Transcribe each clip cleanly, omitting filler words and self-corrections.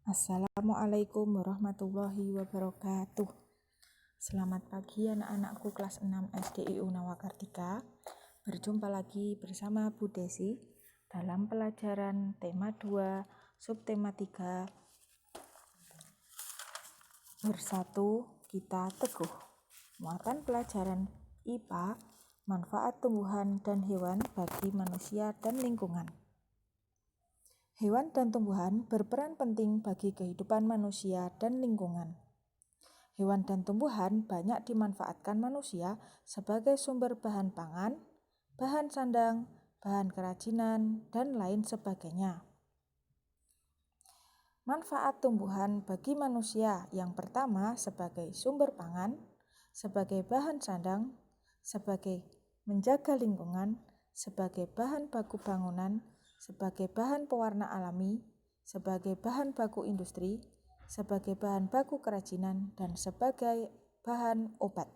Assalamualaikum warahmatullahi wabarakatuh. Selamat pagi anak-anakku kelas 6 SDIU Nawakartika. Berjumpa lagi bersama Bu Desi dalam pelajaran tema 2, subtema 3. Bersatu kita teguh. Muatan pelajaran IPA, manfaat tumbuhan dan hewan bagi manusia dan lingkungan. Hewan dan tumbuhan berperan penting bagi kehidupan manusia dan lingkungan. Hewan dan tumbuhan banyak dimanfaatkan manusia sebagai sumber bahan pangan, bahan sandang, bahan kerajinan, dan lain sebagainya. Manfaat tumbuhan bagi manusia yang pertama sebagai sumber pangan, sebagai bahan sandang, sebagai menjaga lingkungan, sebagai bahan baku bangunan, sebagai bahan pewarna alami, sebagai bahan baku industri, sebagai bahan baku kerajinan, dan sebagai bahan obat.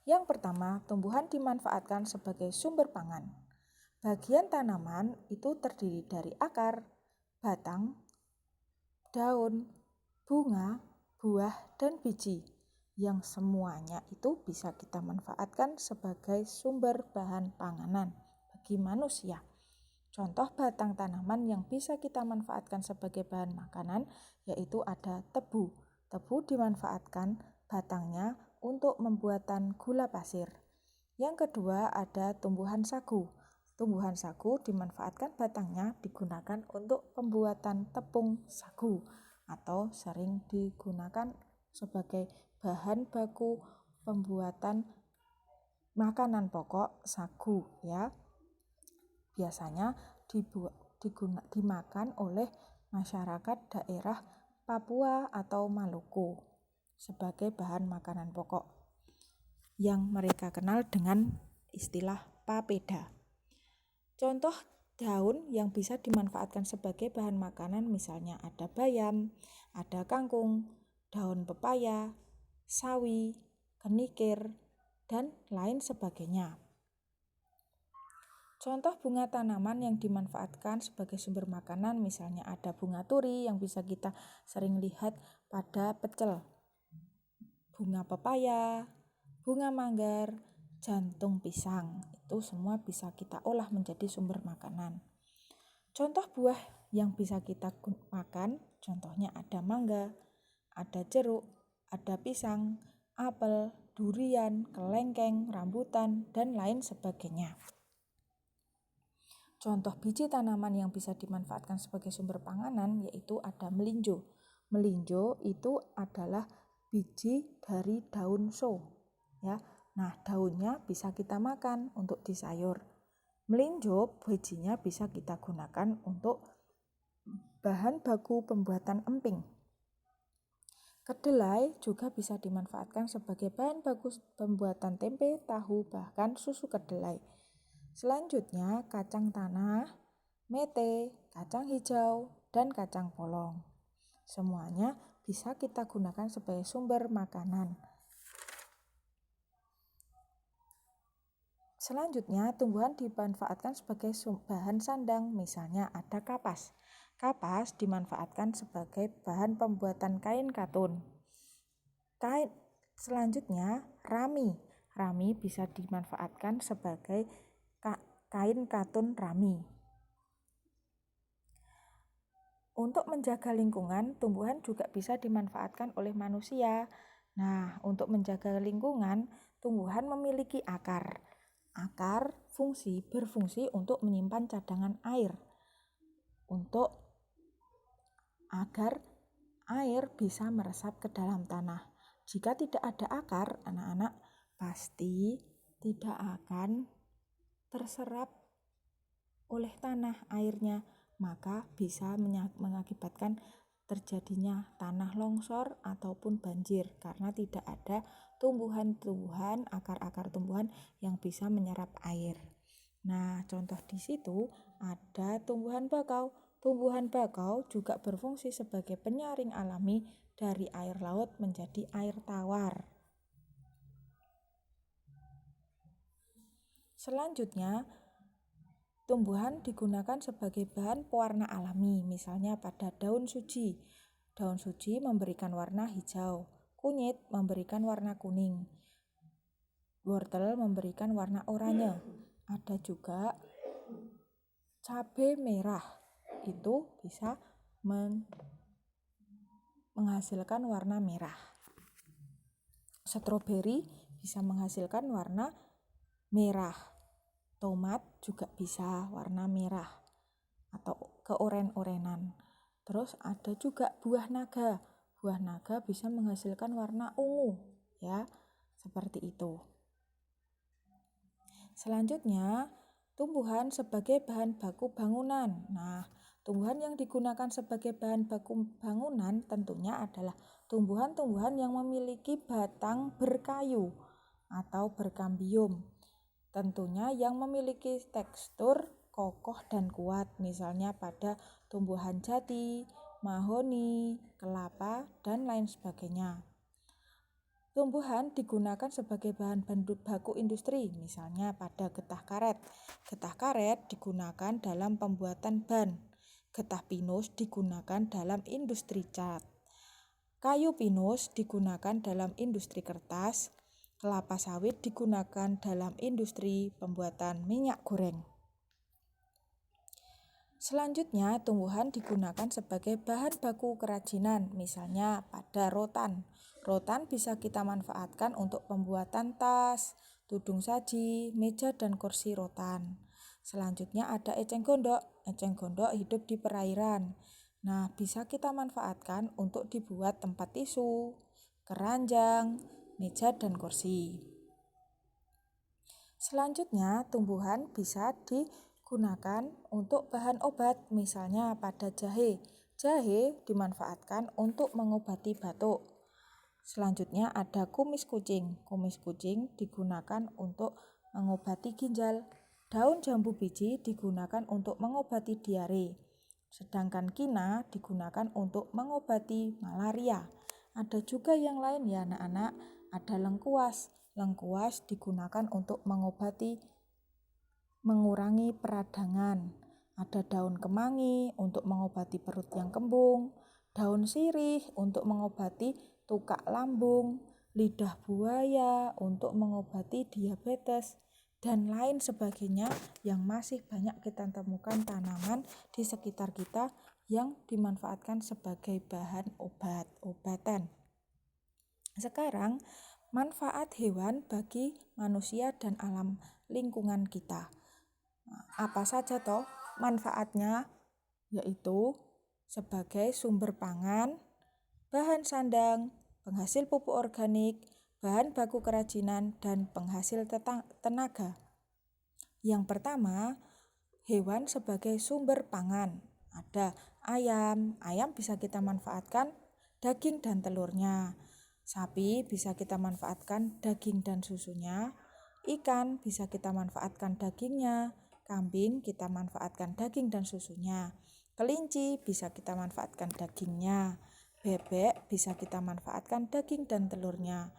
Yang pertama, tumbuhan dimanfaatkan sebagai sumber pangan. Bagian tanaman itu terdiri dari akar, batang, daun, bunga, buah, dan biji, yang semuanya itu bisa kita manfaatkan sebagai sumber bahan panganan bagi manusia. Contoh batang tanaman yang bisa kita manfaatkan sebagai bahan makanan yaitu ada tebu. Tebu dimanfaatkan batangnya untuk pembuatan gula pasir. Yang kedua ada tumbuhan sagu. Tumbuhan sagu dimanfaatkan batangnya digunakan untuk pembuatan tepung sagu atau sering digunakan sebagai bahan baku pembuatan makanan pokok sagu ya. Biasanya dimakan oleh masyarakat daerah Papua atau Maluku sebagai bahan makanan pokok yang mereka kenal dengan istilah papeda. Contoh daun yang bisa dimanfaatkan sebagai bahan makanan misalnya ada bayam, ada kangkung, daun pepaya, sawi, kenikir, dan lain sebagainya. Contoh bunga tanaman yang dimanfaatkan sebagai sumber makanan misalnya ada bunga turi yang bisa kita sering lihat pada pecel, bunga pepaya, bunga manggar, jantung pisang, itu semua bisa kita olah menjadi sumber makanan. Contoh buah yang bisa kita makan, contohnya ada mangga, ada jeruk, ada pisang, apel, durian, kelengkeng, rambutan, dan lain sebagainya. Contoh biji tanaman yang bisa dimanfaatkan sebagai sumber panganan yaitu ada melinjo. Melinjo itu adalah biji dari daun so, ya. Nah, daunnya bisa kita makan untuk di sayur. Melinjo bijinya bisa kita gunakan untuk bahan baku pembuatan emping. Kedelai juga bisa dimanfaatkan sebagai bahan baku pembuatan tempe, tahu, bahkan susu kedelai. Selanjutnya kacang tanah, mete, kacang hijau, dan kacang polong. Semuanya bisa kita gunakan sebagai sumber makanan. Selanjutnya tumbuhan dimanfaatkan sebagai bahan sandang, misalnya ada kapas. Kapas dimanfaatkan sebagai bahan pembuatan kain katun. Selanjutnya rami. Rami bisa dimanfaatkan sebagai kain katun rami. Untuk menjaga lingkungan, tumbuhan juga bisa dimanfaatkan oleh manusia. Nah, untuk menjaga lingkungan, tumbuhan memiliki akar. Akar berfungsi untuk menyimpan cadangan air agar air bisa meresap ke dalam tanah. Jika tidak ada akar, anak-anak pasti tidak akan terserap oleh tanah airnya, maka bisa mengakibatkan terjadinya tanah longsor ataupun banjir karena tidak ada tumbuhan-tumbuhan, akar-akar tumbuhan yang bisa menyerap air. Nah, contoh di situ ada tumbuhan bakau. Tumbuhan bakau juga berfungsi sebagai penyaring alami dari air laut menjadi air tawar. Selanjutnya, Tumbuhan digunakan sebagai bahan pewarna alami, misalnya pada daun suji. Daun suji memberikan warna hijau, kunyit memberikan warna kuning, wortel memberikan warna oranye. Ada juga cabai merah, itu bisa menghasilkan warna merah. Stroberi bisa menghasilkan warna merah. Tomat juga bisa warna merah atau keoren-orenan. Terus ada juga buah naga. Buah naga bisa menghasilkan warna ungu, ya, seperti itu. Selanjutnya, tumbuhan sebagai bahan baku bangunan. Nah, tumbuhan yang digunakan sebagai bahan baku bangunan tentunya adalah tumbuhan-tumbuhan yang memiliki batang berkayu atau berkambium. Tentunya yang memiliki tekstur kokoh dan kuat, misalnya pada tumbuhan jati, mahoni, kelapa, dan lain sebagainya. Tumbuhan digunakan sebagai bahan baku industri, misalnya pada getah karet. Getah karet digunakan dalam pembuatan ban. Getah pinus digunakan dalam industri cat. Kayu pinus digunakan dalam industri kertas. Kelapa sawit digunakan dalam industri pembuatan minyak goreng. Selanjutnya, tumbuhan digunakan sebagai bahan baku kerajinan, misalnya pada rotan. Rotan bisa kita manfaatkan untuk pembuatan tas, tudung saji, meja dan kursi rotan. Selanjutnya ada eceng gondok. Eceng gondok hidup di perairan. Nah, bisa kita manfaatkan untuk dibuat tempat tisu, keranjang, meja dan kursi. Selanjutnya, tumbuhan bisa digunakan untuk bahan obat, misalnya pada jahe. Jahe dimanfaatkan untuk mengobati batuk. Selanjutnya ada kumis kucing. Kumis kucing digunakan untuk mengobati ginjal. Daun jambu biji digunakan untuk mengobati diare. Sedangkan kina digunakan untuk mengobati malaria. Ada juga yang lain ya anak-anak, ada lengkuas. Lengkuas digunakan untuk mengurangi peradangan. Ada daun kemangi untuk mengobati perut yang kembung, daun sirih untuk mengobati tukak lambung, lidah buaya untuk mengobati diabetes, dan lain sebagainya yang masih banyak kita temukan tanaman di sekitar kita yang dimanfaatkan sebagai bahan obat-obatan. Sekarang, manfaat hewan bagi manusia dan alam lingkungan kita. Apa saja toh manfaatnya? Yaitu sebagai sumber pangan, bahan sandang, penghasil pupuk organik, bahan baku kerajinan, dan penghasil tenaga. Yang pertama, hewan sebagai sumber pangan. Ada ayam. Ayam bisa kita manfaatkan daging dan telurnya. Sapi bisa kita manfaatkan daging dan susunya. Ikan bisa kita manfaatkan dagingnya. Kambing kita manfaatkan daging dan susunya. Kelinci bisa kita manfaatkan dagingnya. Bebek bisa kita manfaatkan daging dan telurnya.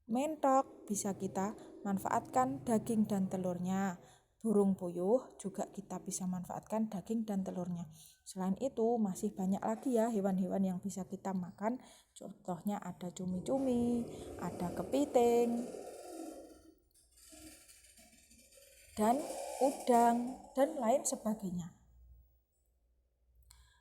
Mentok bisa kita manfaatkan daging dan telurnya. Burung puyuh juga kita bisa manfaatkan daging dan telurnya. Selain itu masih banyak lagi ya hewan-hewan yang bisa kita makan. Contohnya ada cumi-cumi, ada kepiting, dan udang, dan lain sebagainya.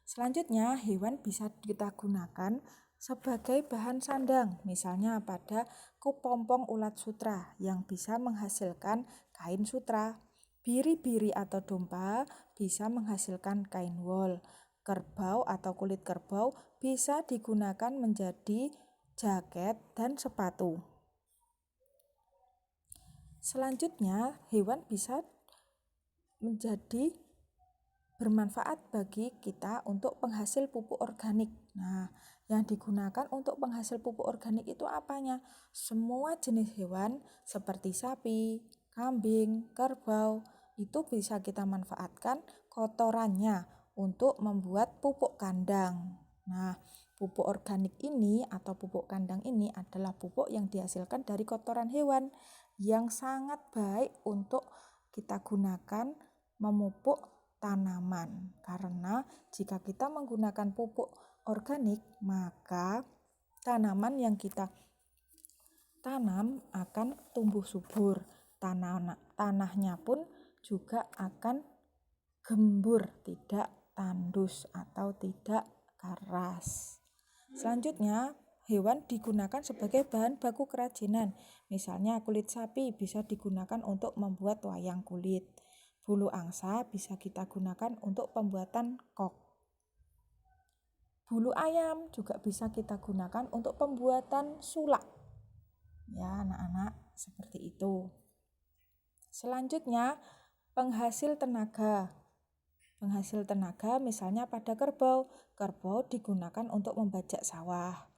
Selanjutnya, hewan bisa kita gunakan sebagai bahan sandang, misalnya pada kepompong ulat sutra yang bisa menghasilkan kain sutra. Biri-biri atau domba bisa menghasilkan kain wol. Kerbau atau kulit kerbau bisa digunakan menjadi jaket dan sepatu. Selanjutnya, hewan bisa menjadi bermanfaat bagi kita untuk penghasil pupuk organik. Nah, yang digunakan untuk penghasil pupuk organik itu apanya? Semua jenis hewan seperti sapi, kambing, kerbau, itu bisa kita manfaatkan kotorannya untuk membuat pupuk kandang. Nah, pupuk organik ini atau pupuk kandang ini adalah pupuk yang dihasilkan dari kotoran hewan yang sangat baik untuk kita gunakan memupuk tanaman. Karena jika kita menggunakan pupuk organik, maka tanaman yang kita tanam akan tumbuh subur. Tanahnya pun juga akan gembur, tidak tandus atau tidak keras. Selanjutnya, hewan digunakan sebagai bahan baku kerajinan. Misalnya kulit sapi bisa digunakan untuk membuat wayang kulit. Bulu angsa bisa kita gunakan untuk pembuatan kok. Bulu ayam juga bisa kita gunakan untuk pembuatan sulak. Ya, anak-anak, seperti itu. Selanjutnya, penghasil tenaga. Penghasil tenaga misalnya pada kerbau. Kerbau digunakan untuk membajak sawah.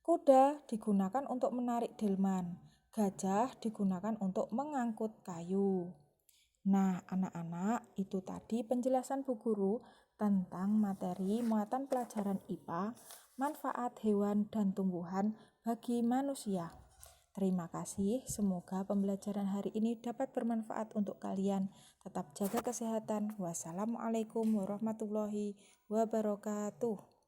Kuda digunakan untuk menarik delman. Gajah digunakan untuk mengangkut kayu. Nah, anak-anak, itu tadi penjelasan Bu Guru tentang materi muatan pelajaran IPA, manfaat hewan dan tumbuhan bagi manusia. Terima kasih, semoga pembelajaran hari ini dapat bermanfaat untuk kalian. Tetap jaga kesehatan. Wassalamualaikum warahmatullahi wabarakatuh.